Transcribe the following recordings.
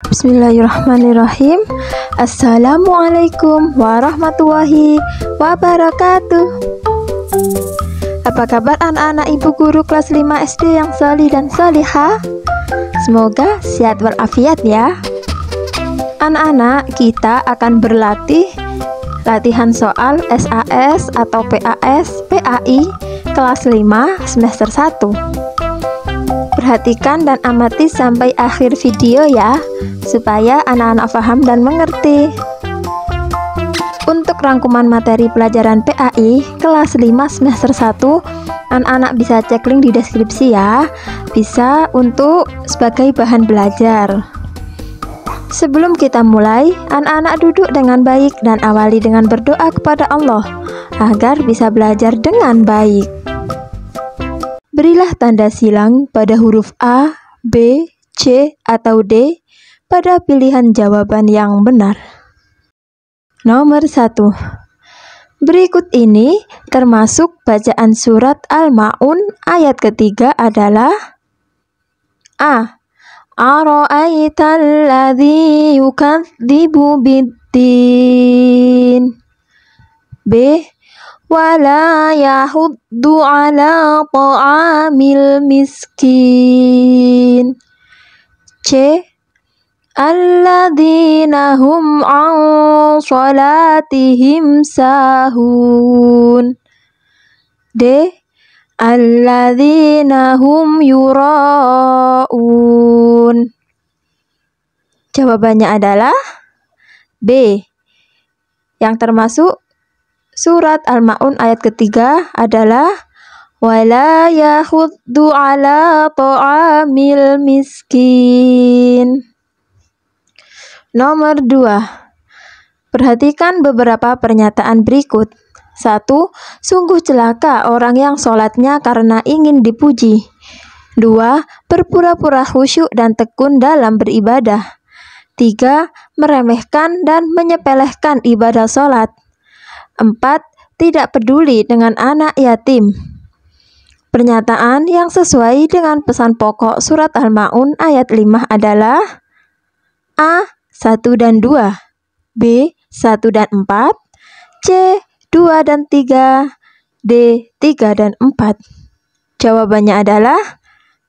Bismillahirrahmanirrahim. Assalamualaikum warahmatullahi wabarakatuh. Apa kabar anak-anak ibu guru kelas 5 SD yang salih dan salihah? Semoga sehat walafiat ya. Anak-anak, kita akan berlatih latihan soal SAS atau PAS, PAI kelas 5 semester 1. Perhatikan dan amati sampai akhir video ya, supaya anak-anak paham dan mengerti. Untuk rangkuman materi pelajaran PAI kelas 5 semester 1, anak-anak bisa cek link di deskripsi ya. Bisa untuk sebagai bahan belajar. Sebelum kita mulai, anak-anak duduk dengan baik dan awali dengan berdoa kepada Allah agar bisa belajar dengan baik. Berilah tanda silang pada huruf A, B, C, atau D pada pilihan jawaban yang benar. Nomor 1. Berikut ini termasuk bacaan surat Al-Ma'un ayat ketiga adalah A. Ara'aital ladzi yukadzibu biddin. B. Wala yahuddu ala ta'amil miskin. C. Alladzina hum an salatihim sahun. D. Alladzina hum yura'un. Jawabannya adalah B. Yang termasuk surat Al-Ma'un ayat ketiga adalah wala yahuddu ala ta'amil miskin. Nomor 2. Perhatikan beberapa pernyataan berikut. 1. Sungguh celaka orang yang sholatnya karena ingin dipuji. 2. Berpura-pura khusyuk dan tekun dalam beribadah. 3. Meremehkan dan menyepelekan ibadah sholat. 4. Tidak peduli dengan anak yatim. Pernyataan yang sesuai dengan pesan pokok surat Al-Ma'un ayat 5 adalah A. 1 dan 2, B. 1 dan 4, C. 2 dan 3, D. 3 dan 4. Jawabannya adalah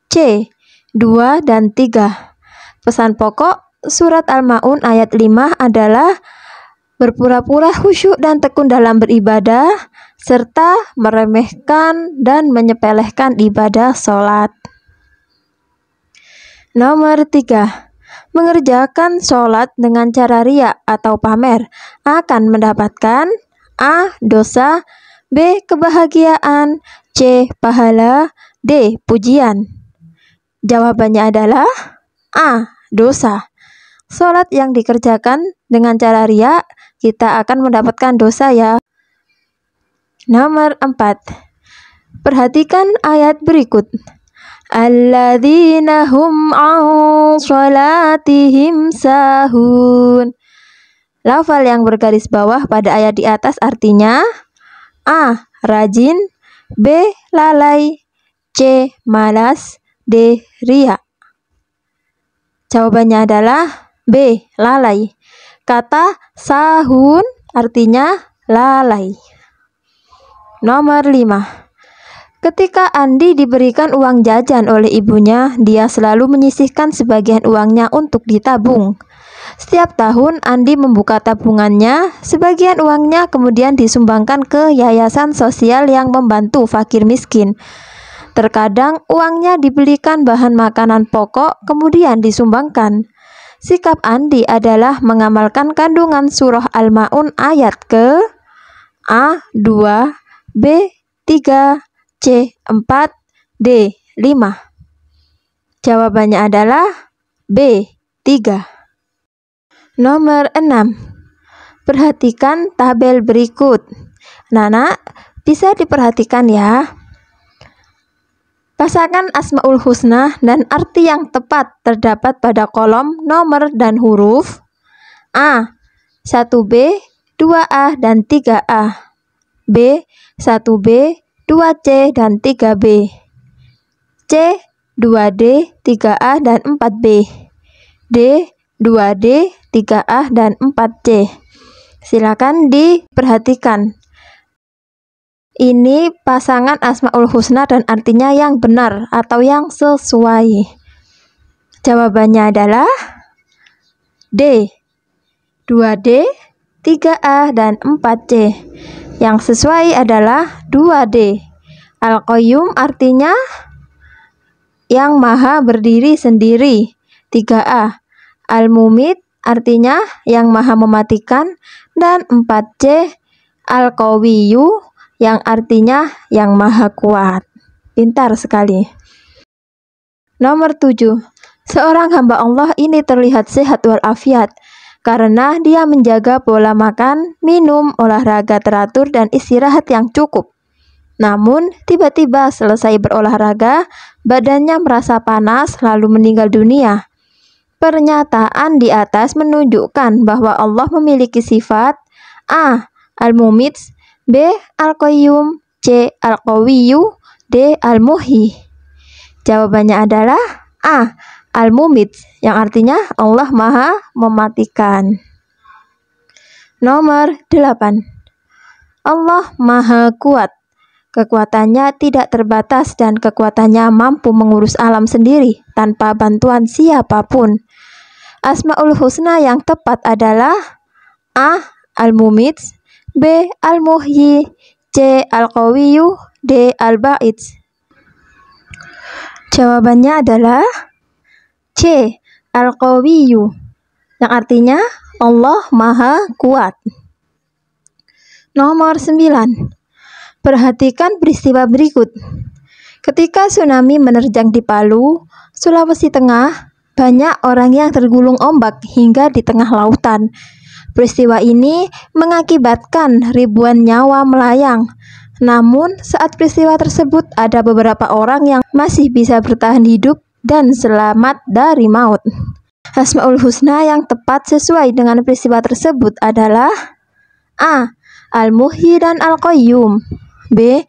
C. 2 dan 3. Pesan pokok surat Al-Ma'un ayat 5 adalah berpura-pura khusyuk dan tekun dalam beribadah, serta meremehkan dan menyepelekan ibadah sholat. Nomor 3. Mengerjakan sholat dengan cara riya atau pamer akan mendapatkan A. Dosa, B. Kebahagiaan, C. Pahala, D. Pujian. Jawabannya adalah A. Dosa. Sholat yang dikerjakan dengan cara riya, kita akan mendapatkan dosa ya. Nomor 4. Perhatikan ayat berikut. Alladzina hum an salatihim sahun. Lafal yang bergaris bawah pada ayat di atas artinya A. Rajin, B. Lalai, C. Malas, D. riya. Jawabannya adalah B. Lalai. Kata sahun artinya lalai. Nomor 5. Ketika Andi diberikan uang jajan oleh ibunya, dia selalu menyisihkan sebagian uangnya untuk ditabung. Setiap tahun Andi membuka tabungannya, sebagian uangnya kemudian disumbangkan ke yayasan sosial yang membantu fakir miskin. Terkadang uangnya dibelikan bahan makanan pokok kemudian disumbangkan. Sikap Andi adalah mengamalkan kandungan surah Al-Ma'un ayat ke A. 2, B. 3, C. 4, D. 5. Jawabannya adalah B. 3. Nomor 6. Perhatikan tabel berikut. Nana, bisa diperhatikan ya. Pasangan Asmaul Husna dan arti yang tepat terdapat pada kolom nomor dan huruf A. 1B, 2A, dan 3A, B. 1B, 2C, dan 3B, C. 2D, 3A, dan 4B, D. 2D, 3A, dan 4C. Silakan diperhatikan. Ini pasangan Asmaul Husna dan artinya yang benar atau yang sesuai. Jawabannya adalah D, 2D, 3A, dan 4C. Yang sesuai adalah 2D. Al-Qayyum artinya yang maha berdiri sendiri. 3A. Al-Mumit artinya yang maha mematikan. Dan 4C. Al-Qawiyyu yang artinya yang maha kuat. Pintar sekali. Nomor 7. Seorang hamba Allah ini terlihat sehat walafiat karena dia menjaga pola makan, minum, olahraga teratur, dan istirahat yang cukup. Namun, tiba-tiba selesai berolahraga, badannya merasa panas lalu meninggal dunia. Pernyataan di atas menunjukkan bahwa Allah memiliki sifat A. Al-Mumit, B. Al-Qayyum, C. Al-Qawiyyu, D. Al-Muhyi. Jawabannya adalah A. Al-Mumit, yang artinya Allah maha mematikan. Nomor 8. Allah maha kuat. Kekuatannya tidak terbatas dan kekuatannya mampu mengurus alam sendiri tanpa bantuan siapapun. Asmaul Husna yang tepat adalah A. Al-Mumit, B. Al-Muhyi, C. Al-Qawiyyu, D. Al-Ba'id. Jawabannya adalah C. Al-Qawiyyu, yang artinya Allah maha kuat. Nomor 9. Perhatikan peristiwa berikut. Ketika tsunami menerjang di Palu, Sulawesi Tengah, banyak orang yang tergulung ombak hingga di tengah lautan. Peristiwa ini mengakibatkan ribuan nyawa melayang. Namun, saat peristiwa tersebut ada beberapa orang yang masih bisa bertahan hidup dan selamat dari maut. Asmaul Husna yang tepat sesuai dengan peristiwa tersebut adalah A. Al-Muhyi dan Al-Qayyum, B.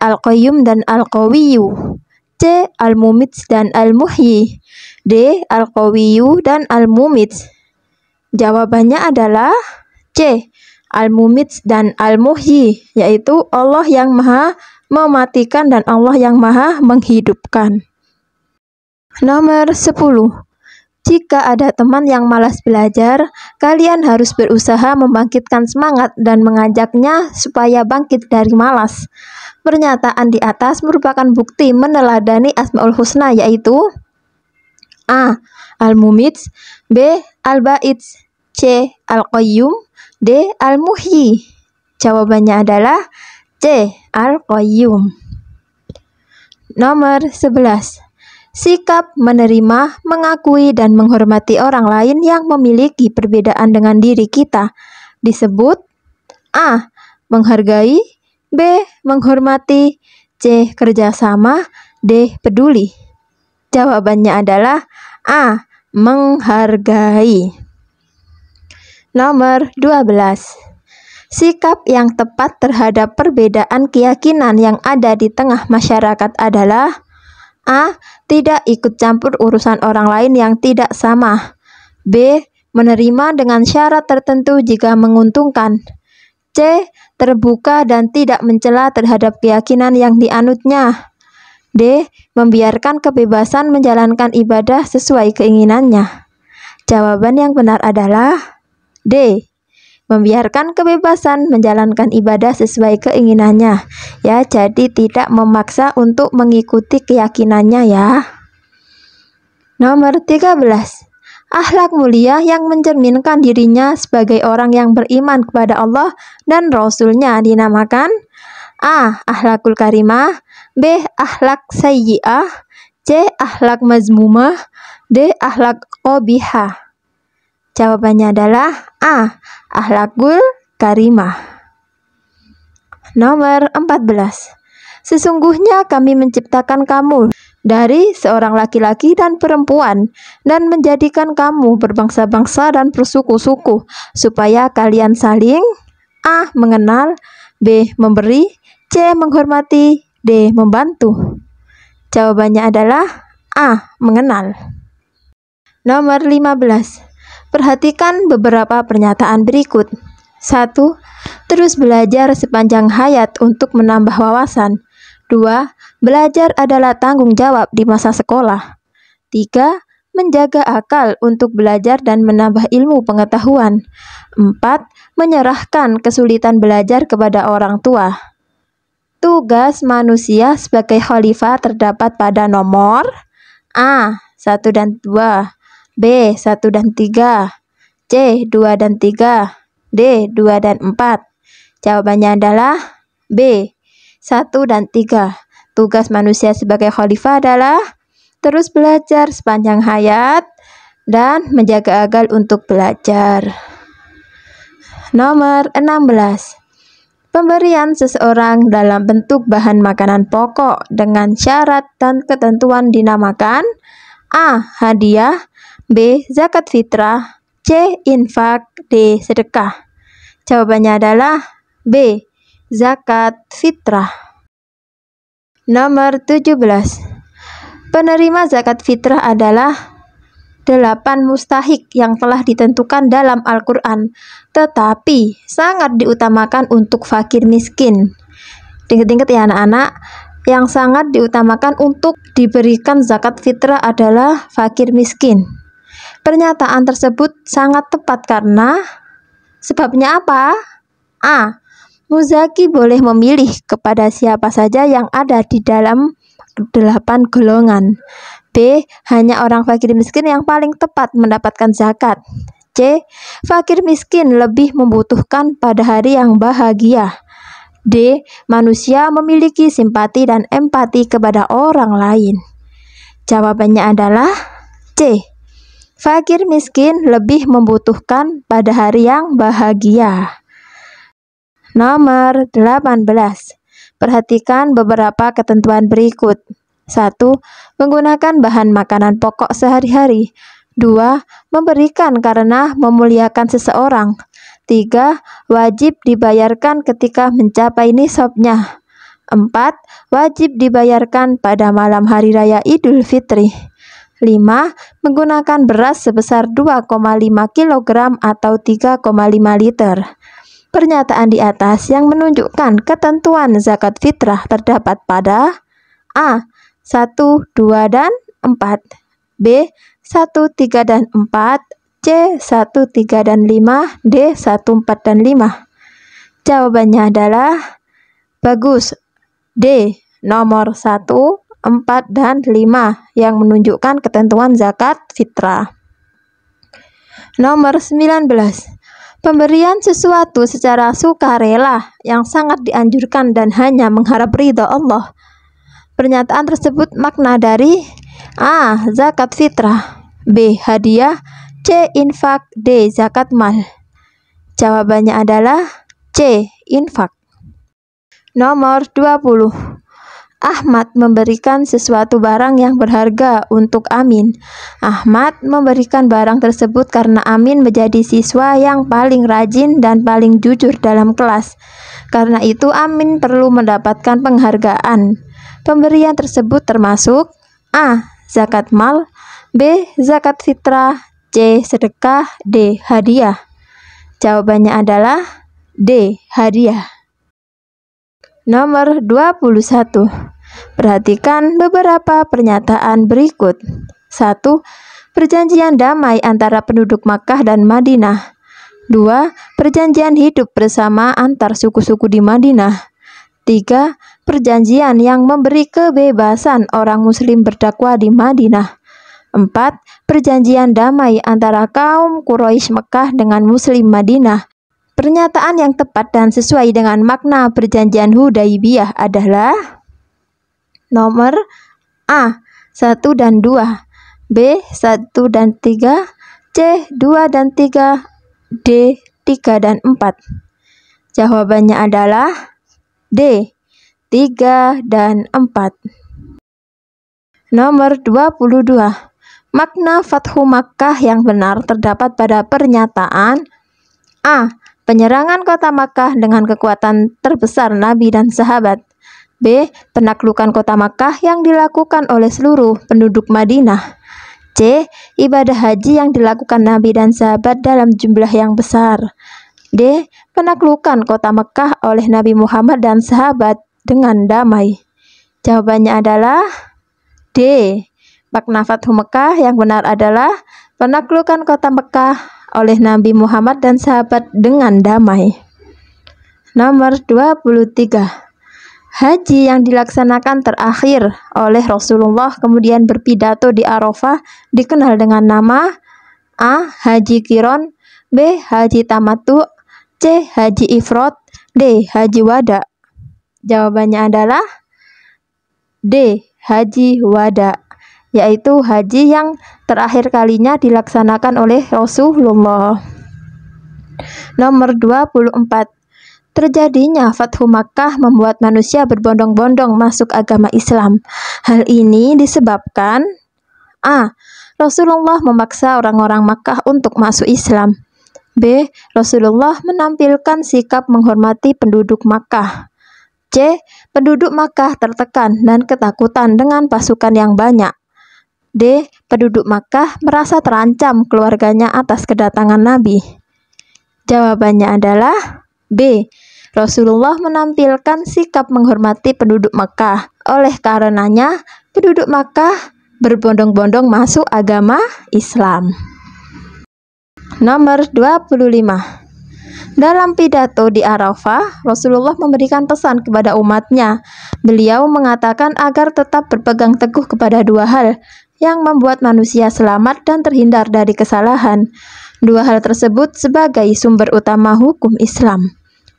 Al-Qayyum dan Al-Qawiyyu, C. Al-Mumit dan Al-Muhyi, D. Al-Qawiyyu dan Al-Mumit. Jawabannya adalah C. Al-Mumit dan Al-Muhyi, yaitu Allah yang maha mematikan dan Allah yang maha menghidupkan. Nomor 10. Jika ada teman yang malas belajar, kalian harus berusaha membangkitkan semangat dan mengajaknya supaya bangkit dari malas. Pernyataan di atas merupakan bukti meneladani Asmaul Husna, yaitu A. Al-Mumit, B. Al-Ba'id, C. Al-Qayyum, D. Al-Muhyi. Jawabannya adalah C. Al-Qayyum. Nomor 11. Sikap menerima, mengakui, dan menghormati orang lain yang memiliki perbedaan dengan diri kita disebut A. Menghargai, B. Menghormati, C. Kerjasama, D. Peduli. Jawabannya adalah A. Menghargai. Nomor 12. Sikap yang tepat terhadap perbedaan keyakinan yang ada di tengah masyarakat adalah A. Tidak ikut campur urusan orang lain yang tidak sama, B. Menerima dengan syarat tertentu jika menguntungkan, C. Terbuka dan tidak mencela terhadap keyakinan yang dianutnya, D. Membiarkan kebebasan menjalankan ibadah sesuai keinginannya. Jawaban yang benar adalah D. Membiarkan kebebasan menjalankan ibadah sesuai keinginannya. Ya, jadi tidak memaksa untuk mengikuti keyakinannya ya. Nomor 13. Akhlak mulia yang mencerminkan dirinya sebagai orang yang beriman kepada Allah dan Rasul-Nya dinamakan A. Akhlakul karimah, B. Akhlak sayyi'ah, C. Akhlak mazmumah, D. Akhlak qabihah. Jawabannya adalah A. Akhlakul karimah. Nomor 14. Sesungguhnya kami menciptakan kamu dari seorang laki-laki dan perempuan dan menjadikan kamu berbangsa-bangsa dan bersuku-suku supaya kalian saling A. Mengenal, B. Memberi, C. Menghormati, D. Membantu. Jawabannya adalah A. Mengenal. Nomor 15. Perhatikan beberapa pernyataan berikut. 1. Terus belajar sepanjang hayat untuk menambah wawasan. 2. Belajar adalah tanggung jawab di masa sekolah. 3. Menjaga akal untuk belajar dan menambah ilmu pengetahuan. 4. Menyerahkan kesulitan belajar kepada orang tua. Tugas manusia sebagai khalifah terdapat pada nomor A. 1 dan 2, B. 1 dan 3, C. 2 dan 3, D. 2 dan 4. Jawabannya adalah B. 1 dan 3. Tugas manusia sebagai khalifah adalah terus belajar sepanjang hayat dan menjaga akal untuk belajar. Nomor 16. Pemberian seseorang dalam bentuk bahan makanan pokok dengan syarat dan ketentuan dinamakan A. Hadiah, B. Zakat fitrah, C. Infak, D. Sedekah. Jawabannya adalah B. Zakat fitrah. Nomor 17. Penerima zakat fitrah adalah 8 mustahik yang telah ditentukan dalam Al-Quran, tetapi sangat diutamakan untuk fakir miskin. Ingat-ingat ya anak-anak, yang sangat diutamakan untuk diberikan zakat fitrah adalah fakir miskin. Pernyataan tersebut sangat tepat karena sebabnya apa? A. Muzaki boleh memilih kepada siapa saja yang ada di dalam 8 golongan. B. Hanya orang fakir miskin yang paling tepat mendapatkan zakat. C. Fakir miskin lebih membutuhkan pada hari yang bahagia. D. Manusia memiliki simpati dan empati kepada orang lain. Jawabannya adalah C. Fakir miskin lebih membutuhkan pada hari yang bahagia. Nomor 18. Perhatikan beberapa ketentuan berikut. 1. Menggunakan bahan makanan pokok sehari-hari. 2. Memberikan karena memuliakan seseorang. 3. Wajib dibayarkan ketika mencapai nisabnya. 4. Wajib dibayarkan pada malam hari raya Idul Fitri. 5. Menggunakan beras sebesar 2,5 kg atau 3,5 liter. Pernyataan di atas yang menunjukkan ketentuan zakat fitrah terdapat pada A. 1, 2, dan 4, B. 1, 3, dan 4, C. 1, 3, dan 5, D. 1, 4, dan 5. Jawabannya adalah bagus, D. Nomor 1, 4, dan 5 yang menunjukkan ketentuan zakat fitrah. Nomor 19. Pemberian sesuatu secara sukarela yang sangat dianjurkan dan hanya mengharap ridha Allah. Pernyataan tersebut makna dari A. Zakat fitrah, B. Hadiah, C. Infak, D. Zakat mal. Jawabannya adalah C. Infak. Nomor 20. Ahmad memberikan sesuatu barang yang berharga untuk Amin. Ahmad memberikan barang tersebut karena Amin menjadi siswa yang paling rajin dan paling jujur dalam kelas. Karena itu Amin perlu mendapatkan penghargaan. Pemberian tersebut termasuk A. Zakat mal, B. Zakat fitrah, C. Sedekah, D. Hadiah. Jawabannya adalah D. Hadiah. Nomor 21. Perhatikan beberapa pernyataan berikut. 1. Perjanjian damai antara penduduk Makkah dan Madinah. 2. Perjanjian hidup bersama antar suku-suku di Madinah. 3. Perjanjian yang memberi kebebasan orang muslim berdakwah di Madinah. 4. Perjanjian damai antara kaum Quraisy Mekah dengan muslim Madinah. Pernyataan yang tepat dan sesuai dengan makna perjanjian Hudaibiyah adalah nomor A. 1 dan 2, B. 1 dan 3, C. 2 dan 3, D. 3 dan 4. Jawabannya adalah D. 3 dan 4. Nomor 22. Makna Fathu Makkah yang benar terdapat pada pernyataan A. Penyerangan kota Makkah dengan kekuatan terbesar Nabi dan sahabat. B. Penaklukan kota Makkah yang dilakukan oleh seluruh penduduk Madinah. C. Ibadah haji yang dilakukan Nabi dan sahabat dalam jumlah yang besar. D. Penaklukan kota Mekah oleh Nabi Muhammad dan sahabat dengan damai. Jawabannya adalah D. Makna Fathu Mekah yang benar adalah penaklukan kota Mekah oleh Nabi Muhammad dan sahabat dengan damai. Nomor 23. Haji yang dilaksanakan terakhir oleh Rasulullah kemudian berpidato di Arafah dikenal dengan nama A. Haji Qiron, B. Haji Tamattu, C. Haji Ifrad, D. Haji Wada. Jawabannya adalah D. Haji Wada, yaitu haji yang terakhir kalinya dilaksanakan oleh Rasulullah. Nomor 24. Terjadinya Fathu Makkah membuat manusia berbondong-bondong masuk agama Islam. Hal ini disebabkan A. Rasulullah memaksa orang-orang Makkah untuk masuk Islam. B. Rasulullah menampilkan sikap menghormati penduduk Makkah. C. Penduduk Makkah tertekan dan ketakutan dengan pasukan yang banyak. D. Penduduk Makkah merasa terancam keluarganya atas kedatangan Nabi. Jawabannya adalah B. Rasulullah menampilkan sikap menghormati penduduk Makkah. Oleh karenanya, penduduk Makkah berbondong-bondong masuk agama Islam. Nomor 25. Dalam pidato di Arafah, Rasulullah memberikan pesan kepada umatnya. Beliau mengatakan agar tetap berpegang teguh kepada dua hal yang membuat manusia selamat dan terhindar dari kesalahan. Dua hal tersebut sebagai sumber utama hukum Islam.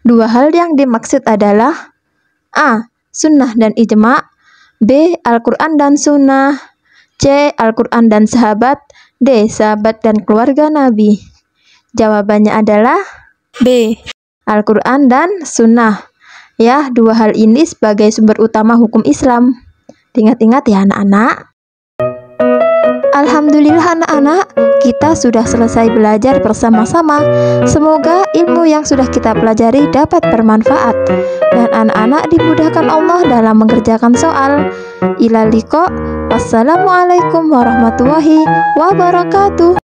Dua hal yang dimaksud adalah A. Sunnah dan ijma', B. Al-Quran dan sunnah, C. Al-Quran dan sahabat, D. Sahabat dan keluarga Nabi. Jawabannya adalah B. Al-Quran dan sunnah. Ya, dua hal ini sebagai sumber utama hukum Islam. Ingat-ingat ya anak-anak. Alhamdulillah anak-anak, kita sudah selesai belajar bersama-sama. Semoga ilmu yang sudah kita pelajari dapat bermanfaat dan anak-anak dimudahkan Allah dalam mengerjakan soal. Ilal liqa. Wassalamualaikum warahmatullahi wabarakatuh.